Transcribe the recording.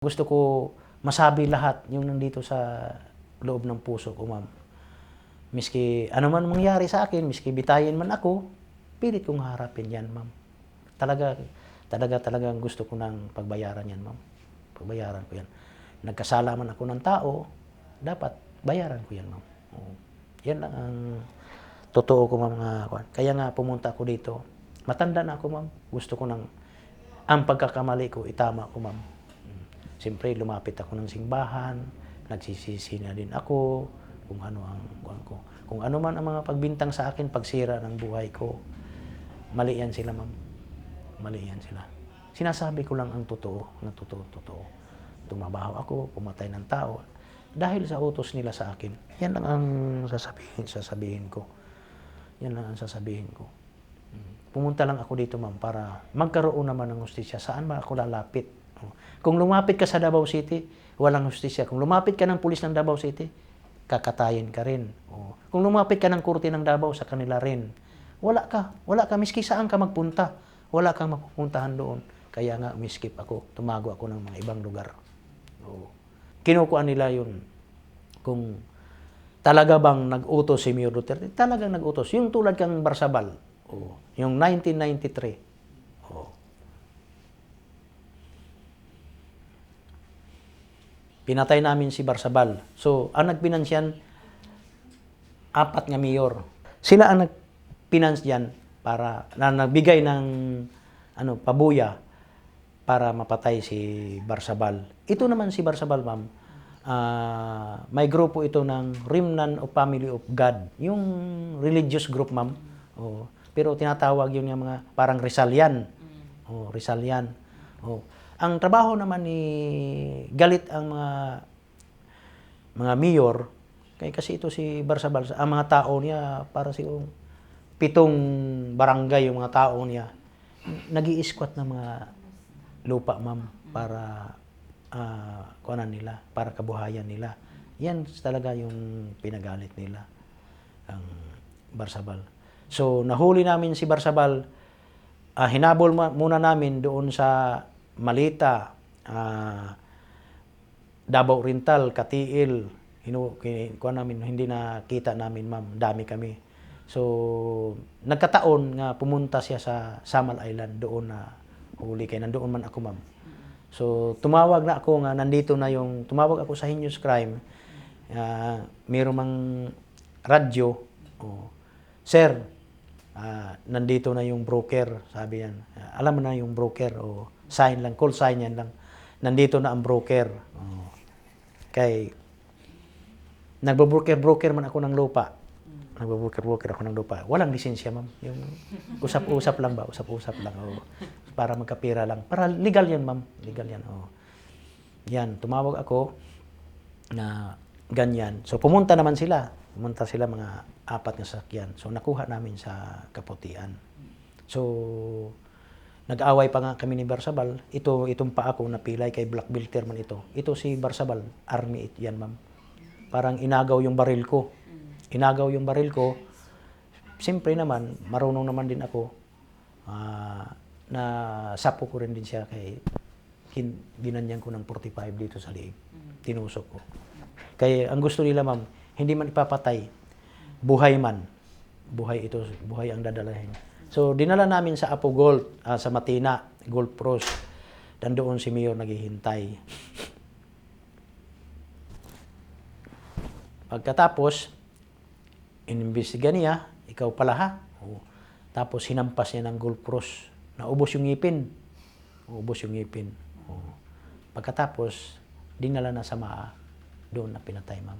gusto ko masabi lahat yung nandito sa loob ng puso ko, ma'am. Miski ano man mangyari sa akin, miski bitayin man ako, pilit kong harapin yan, ma'am. Talagang gusto ko nang pagbayaran yan, ma'am. Pagbayaran ko yan. Nagkasala man ako ng tao, dapat bayaran ko yan, ma'am. Yan lang ang totoo ko, ma'am. Kaya nga pumunta ako dito. Matanda na ako, ma'am. Gusto ko nang ang pagkakamali ko, itama ko, ma'am. Siyempre, lumapit ako ng simbahan, nagsisisi na din ako, kung ano ang kuwan ko. Kung ano man ang mga pagbintang sa akin, pagsira ng buhay ko, mali yan sila, ma'am. Mali yan sila. Sinasabi ko lang ang totoo, na totoo. Tumabaho ako, pumatay ng tao, dahil sa utos nila sa akin. Yan lang ang sasabihin ko. Yan lang ang sasabihin ko. Pumunta lang ako dito, ma'am, para magkaroon naman ng hustisya. Saan ba ako lalapit? Kung lumapit ka sa Davao City, walang hustisya. Kung lumapit ka ng pulis ng Davao City, kakatayin ka rin. Kung lumapit ka ng korte ng Davao, sa kanila rin. Wala ka, miski saan ka magpunta. Wala kang mapupuntahan doon. Kaya nga, umiskip ako. Tumago ako ng mga ibang lugar. Kinukuha nila yun. Kung talaga bang nag-utos si Mayor Duterte, talagang nag-utos. Yung tulad kang Barsabal, yung 1993. Pinatay namin si Barsabal. So, ang nagpinansyan, 4 nga mayor. Sila ang nagpinansyan para nagbigay ng pabuya para mapatay si Barsabal. Ito naman si Barsabal, ma'am. May grupo ito ng Remnant of Family of God. Yung religious group, ma'am. Pero tinatawag yun yung mga parang Rizalian. Rizalian. Ang trabaho naman ni galit ang mga mayor, kasi ito si Barsabal, ang mga tao niya, para siguro 7 barangay yung mga tao niya, nag-i-squat ng mga lupa, ma'am, para kuhanan nila, para kabuhayan nila. Yan talaga yung pinagalit nila, ang Barsabal. So, nahuli namin si Barsabal, hinabol muna namin doon sa Malita, Davao Oriental, Katiil, hindi na kita namin, ma'am. Dami kami. So, nagkataon nga pumunta siya sa Samal Island, doon na huli kay nandoon man ako, ma'am. So, tumawag na ako nga, tumawag ako sa Heinous Crime, mayroong mang radyo, sir, nandito na yung broker, sabi yan. Alam mo na yung broker, sign lang, call sign yan lang. Nandito na ang broker. Kay nagbo-broker man ako ng lupa. Nagbo-broker ako ng lupa. Walang lisensya, ma'am. Yung usap-usap lang ba? Usap-usap lang. Para magkapira lang. Para legal yan, ma'am. Legal yan. Yan, tumawag ako na ganyan. So pumunta naman sila. Pumunta sila mga 4 na sasakyan. So nakuha namin sa Kaputian. So nag-away pa nga kami ni Barsabal. Itong pa ako napilay kay Black Bilter man ito. Ito si Barsabal, Army yan, ma'am. Parang inagaw yung baril ko. Siyempre naman, marunong naman din ako. Na sapo ko rin din siya kay ginanyan ko ng 45 dito sa liig. Tinusok ko. Kaya ang gusto nila, ma'am, hindi man ipapatay. Buhay man. Buhay ang dadalahin. So, dinala namin sa Apo Gold, sa Matina, Gold Pros. Nandoon si Mayor naghihintay. Pagkatapos, inimbestiga niya, ikaw pala, ha? Tapos, hinampas niya ng Gold Pros. Naubos yung ngipin. Pagkatapos, dinala na sa MAA, doon na pinatay, ma'am.